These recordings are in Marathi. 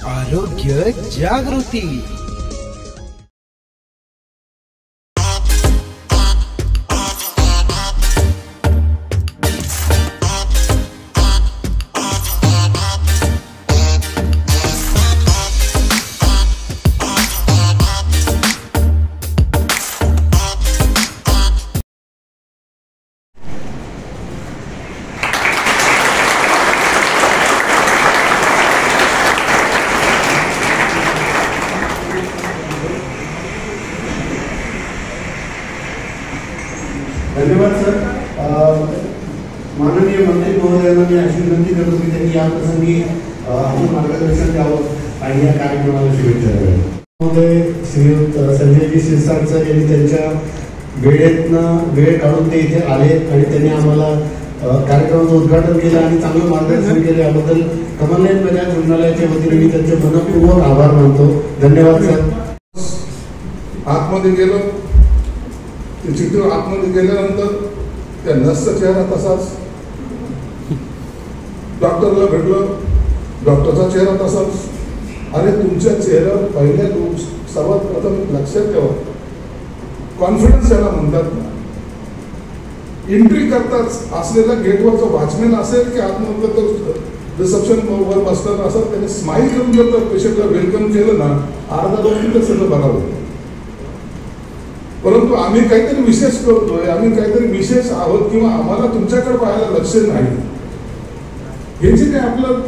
आरोग्य जागृती। धन्यवाद सर। माननीय मंत्री महोदयांना मी अशी विनंती करतो की त्यांनी या प्रसंगी मार्गदर्शन द्यावं आणि या कार्यक्रमाला शुभेच्छा द्याव्या। महोदय श्रीयुत संजयजी शिरसाट सर यांनी त्यांच्या वेळ काढून ते इथे आले आणि त्यांनी आम्हाला कार्यक्रमाचं उद्घाटन केलं आणि चांगलं मार्गदर्शन केलं, याबद्दल कमलनयन बजाज रुग्णालयाच्या वतीने मी त्यांचे मनपूर्वक आभार मानतो। धन्यवाद सर। आतमध्ये गेलो, ते चिठ्ठीवर आतमध्ये गेल्यानंतर त्या नर्सचा चेहरा तसाच, डॉक्टरला भेटलो, डॉक्टरचा चेहरा तसाच। अरे तुमच्या चेहऱ्यावर पहिल्या सर्वात प्रथम लक्षात ठेवा, कॉन्फिडन्स याला म्हणतात ना। एंट्री करताच असलेला गेटवरचा वॉचमॅन असेल की आतमध्ये रिसेप्शन वर बसताना असेल, त्याने स्माईल करून जर त्या पेशंटला वेलकम केलं ना, अर्धा 2 मिनिटं सगळं बघावं। परंतु आम्ही काहीतरी विशेष करतोय, आम्ही काहीतरी विशेष आहोत किंवा आम्हाला तुमच्याकडे पाहायला लक्ष नाही, हे जे काही आपलं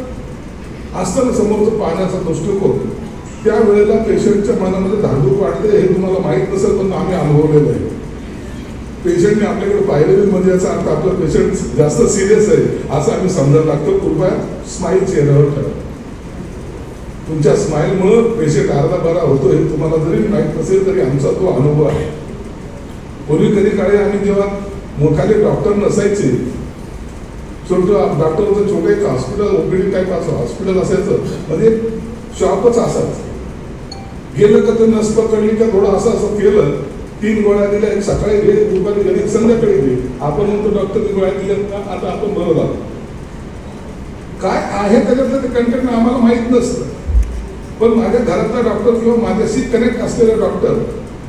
असतं ना समोरचं पाहण्याचा दृष्टिकोन, त्यावेळेला पेशंटच्या मनामध्ये धाकधूक वाटते। हे तुम्हाला माहीत नसेल पण आम्ही अनुभवलेलं आहे। पेशंटने आपल्याकडे पाहिलेलं म्हणजे याचा अर्थ आपला पेशंट जास्त सिरियस आहे असं आम्ही समजायला लागतो। कृपया स्माईल चेहऱ्यावर ठेवा। तुमच्या स्माईलमुळे पेशंट अर्धा बरा होतो हे तुम्हाला जरी माहीत नसेल तरी आमचा तो अनुभव आहे। पूर्वी कधी काळी आम्ही जेव्हा मोठाले डॉक्टर नसायचे, छोटं डॉक्टरचं छोटं एक हॉस्पिटल ओपीडी टाईप असं हॉस्पिटल असायचं, म्हणजे शॉपच असायचं। गेलं का तर नस पकडली का थोडं असं केलं, 3 गोळ्या दिल्या, एक सकाळी घे, दुपारी घे, एक संध्याकाळी घे। आपण म्हणतो डॉक्टरने गोळ्या दिल्या का आता आपण बरोबर आलो। काय आहे त्याच्यातलं ते कंटेंट आम्हाला माहीत नसतं, पण माझ्या घरातला डॉक्टर किंवा माझ्याशी कनेक्ट असलेला डॉक्टर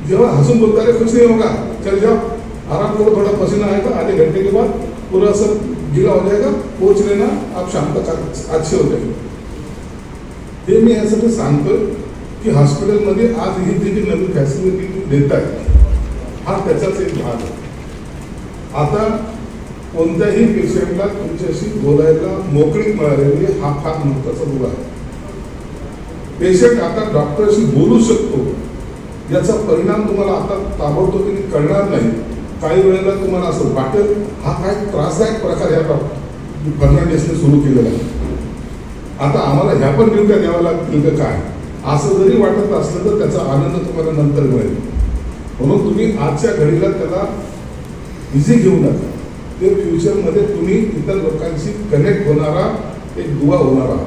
जेव्हा हसून बोलता, रे कुछ नहीं होगा, चल जाओ आराम करो, थोड़ा पसीना आएगा, आधे घंटे के बाद पूरा सब गीला हो जाएगा, पोंछ लेना, आप शाम तक अच्छे हो जाएंगे। हे मी यासाठी सांगतोय की हॉस्पिटलमध्ये आज ही जी नवीन फॅसिलिटी देत आहे हा त्याचाच एक भाग आहे। आता कोणत्याही पेशंटला तुमच्याशी बोलायला मोकळीक मिळालेली हा फार महत्वाचा मुद्दा आहे। पेशंट आता डॉक्टरशी बोलू शकतो, याचा परिणाम तुम्हाला आता ताबडतोब कळणार नाही। काही वेळेला तुम्हाला असं वाटेल हा काय त्रासदायक प्रकार या डॉक्टर फर्नांडिसने सुरू केलेला आहे, आता आम्हाला ह्या पण ड्युट्या द्याव्या लागतील का काय, असं जरी वाटत असलं तर त्याचा आनंद तुम्हाला नंतर मिळेल। म्हणून तुम्ही आजच्या घडीला त्याला इझी घेऊ नका। ते फ्युचरमध्ये तुम्ही इतर लोकांशी कनेक्ट होणारा एक दुवा होणारा।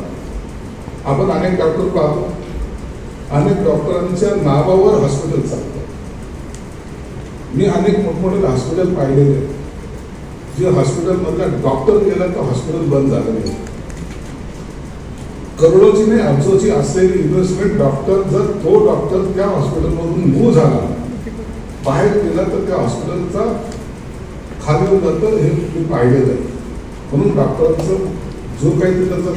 आपण अनेक डॉक्टर पाहतो, अनेक डॉक्टरांच्या नावावर हॉस्पिटल चालतं। मी अनेक मोठमोठे हॉस्पिटल पाहिलेले, जे हॉस्पिटलमधला डॉक्टर गेला तर हॉस्पिटल बंद झालेले, करोडोची नाही अब्जोची असलेली इन्व्हेस्टमेंट डॉक्टर, जर तो डॉक्टर त्या हॉस्पिटलमधून मूव्ह झाला, बाहेर गेला तर त्या हॉस्पिटलचा खाली होऊन जातं, हे मी पाहिलेलं आहे। म्हणून डॉक्टरांचं जो काही त्याचं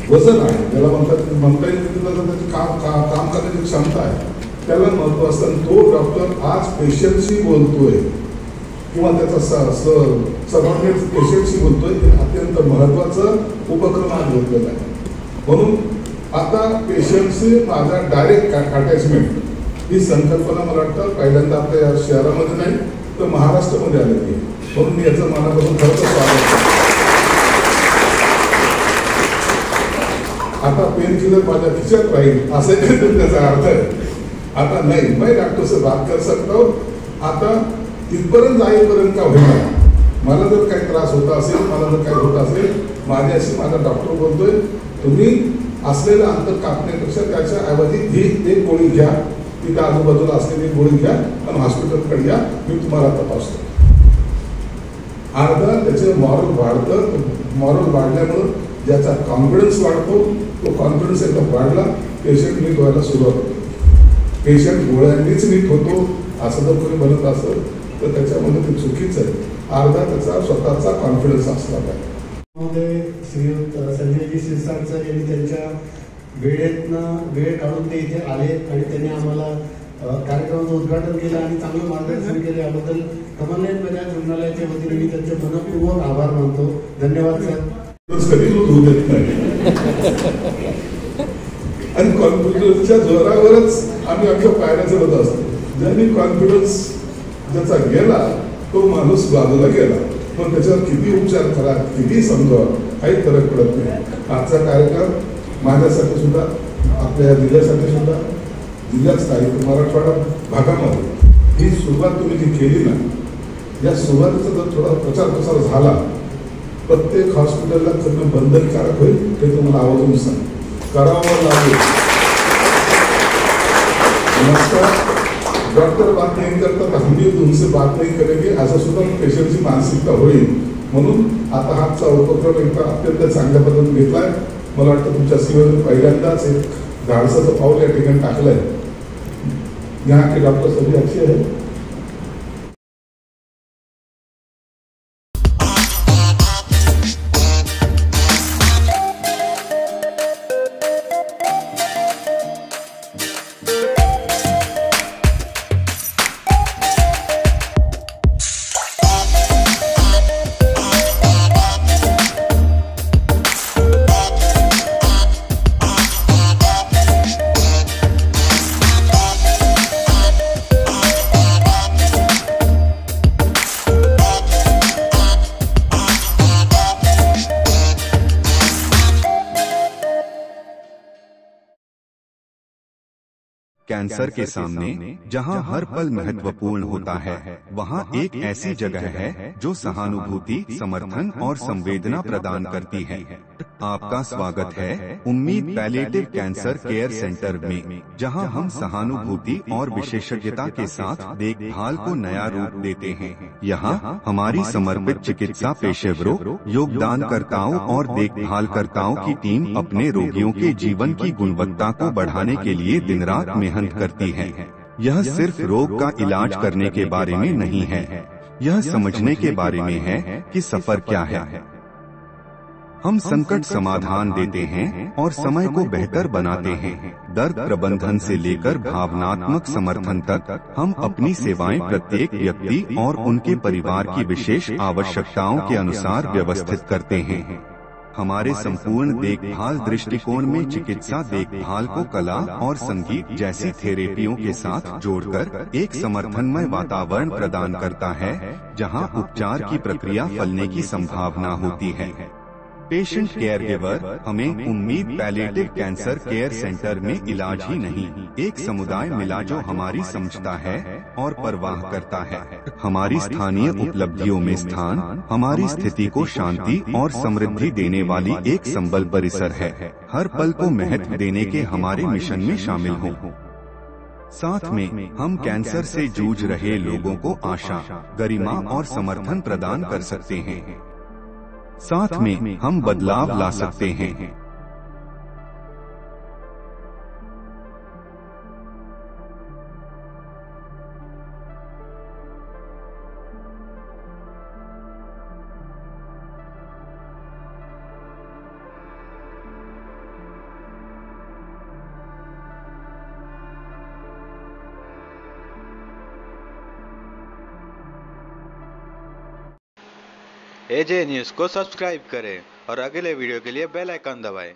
वजन आहे, त्याला म्हणता येईल की त्याची काम करण्याची क्षमता आहे, त्याला महत्व असतं। तो डॉक्टर आज पेशंटशी बोलतोय किंवा त्याचा सबऑर्डिनेट पेशंटशी बोलतोय, हे अत्यंत महत्वाचं उपक्रम आज घेतलेला आहे। म्हणून आता पेशंटशी माझा डायरेक्ट अटॅचमेंट ही संकल्पना मला वाटतं पहिल्यांदा आपल्या या शहरामध्ये नाही तर महाराष्ट्रामध्ये आलेली आहे। म्हणून मी याचं मनापासून खरंच स्वागत करतो। आता पेन किलर माझ्या खिशात राहील असं काहीतरी त्याचा अर्थ आहे। आता नाही, मैं डॉक्टर से बात कर सकता हूँ। आता तिथपर्यंत जाईपर्यंत का होणार, मला जर काही त्रास होता असेल, मला जर काही होत असेल, माझ्याशी माझा डॉक्टर बोलतोय, तुम्ही असलेलं अंतर कापण्यापेक्षा त्याच्या ऐवजी ही एक गोळी घ्या, तिथे आजूबाजूला असलेली गोळी घ्या आणि हॉस्पिटलकडे या, मी तुम्हाला तपासतो। अर्धा त्याचं मॉरल वाढतं. मॉरल वाढल्यामुळं ज्याचा कॉन्फिडन्स वाढतो, तो कॉन्फिडन्स एकदा वाढला, पेशंट नीट व्हायला सुरुवात होते. पेशंट गोळ्यांनीच नीट होतो असं जर कोणी बनत असेल तर त्याच्यामध्ये ते चुकीचं आहे. अर्धा त्याचा स्वतःचा कॉन्फिडन्स असला पाहिजे. श्रीयुत संजयजी शिरसाट यांनी त्यांच्या वेळ काढून ते इथे आले आणि त्यांनी आम्हाला कार्यक्रमाचं उद्घाटन केलं आणि चांगलं मार्गदर्शन केलं. याबद्दल कमलनयन बजाज रुग्णालयाच्या वतीने मी त्यांचे मनपूर्वक आभार मानतो. धन्यवाद सर. कधी लूज होऊ देत नाही आणि कॉन्फिडन्सच्या जोरावरच आम्ही आमच्या पायऱ्या चढत असतो. ज्यांनी कॉन्फिडन्स ज्याचा गेला तो माणूस बाजूला गेला. पण त्याच्यावर किती उपचार करा, किती समजावा, काही फरक पडत नाही. आजचा कार्यक्रम माझ्यासाठी सुद्धा, आपल्या जिल्ह्यासाठी सुद्धा, जिल्ह्यात काही मराठवाडा भागामध्ये ही सुरुवात तुम्ही जी केली ना, या सुरुवातीचा जर थोडा प्रचार झाला, प्रत्येक हॉस्पिटलला करणं बंधनकारक होईल. हे तुम्हाला आवर्जून सांग करावं लागेल. नमस्कार. डॉक्टर बात नहीं करता तो हम भी उनसे बात नहीं करेंगे असं सुद्धा पेशंटची मानसिकता होईल. म्हणून आता हाचा उपक्रम एकदा अत्यंत चांगल्या पद्धतीने घेतलाय. मला वाटतं तुमच्या सेवेने पहिल्यांदाच एक धाडसाचं पाऊल या ठिकाणी टाकलंय. यहाँ के डॉक्टर सभी अच्छे हैं. कैंसर के सामने जहां हर पल महत्वपूर्ण होता है, वहां एक ऐसी जगह है जो सहानुभूति, समर्थन और संवेदना प्रदान करती है। आपका स्वागत है उम्मीद पैलिएटिव कैंसर केयर सेंटर में, जहां हम सहानुभूति और विशेषज्ञता के साथ देखभाल को नया रूप देते हैं। यहां हमारी समर्पित चिकित्सा पेशेवरों, योगदानकर्ताओं और देखभालकर्ताओं की टीम अपने रोगियों के जीवन की गुणवत्ता को बढ़ाने के लिए दिन रात मेहनत करती है। यह सिर्फ रोग का इलाज करने के बारे में नहीं है, यह समझने के बारे में है कि सफर क्या है। हम संकट समाधान देते हैं और समय को बेहतर बनाते हैं। दर्द प्रबंधन से लेकर भावनात्मक समर्थन तक, हम अपनी सेवाएं प्रत्येक व्यक्ति और उनके परिवार की विशेष आवश्यकताओं के अनुसार व्यवस्थित करते हैं। हमारे संपूर्ण देखभाल दृष्टिकोण में चिकित्सा देखभाल को कला और संगीत जैसी थेरेपियों के साथ जोड़कर एक समर्थनमय वातावरण प्रदान करता है, जहां उपचार की प्रक्रिया फलने की संभावना होती है। पेशेंट केयर गिवर हमें उम्मीद पैलिएटिव कैंसर केयर सेंटर में इलाज ही नहीं, एक समुदाय मिला जो हमारी समझता है और परवाह करता है। हमारी स्थानीय उपलब्धियों में स्थान हमारी स्थिति को शांति और समृद्धि देने वाली एक संबल परिसर है। हर पल को महत्व देने के हमारे मिशन में शामिल हों। साथ में हम कैंसर से जूझ रहे लोगों को आशा, गरिमा और समर्थन प्रदान कर सकते हैं। साथ में हम बदलाव ला सकते हैं। एजे न्यूज़ को सब्सक्राइब करें और अगले वीडियो के लिए बेल आइकन दबाएं।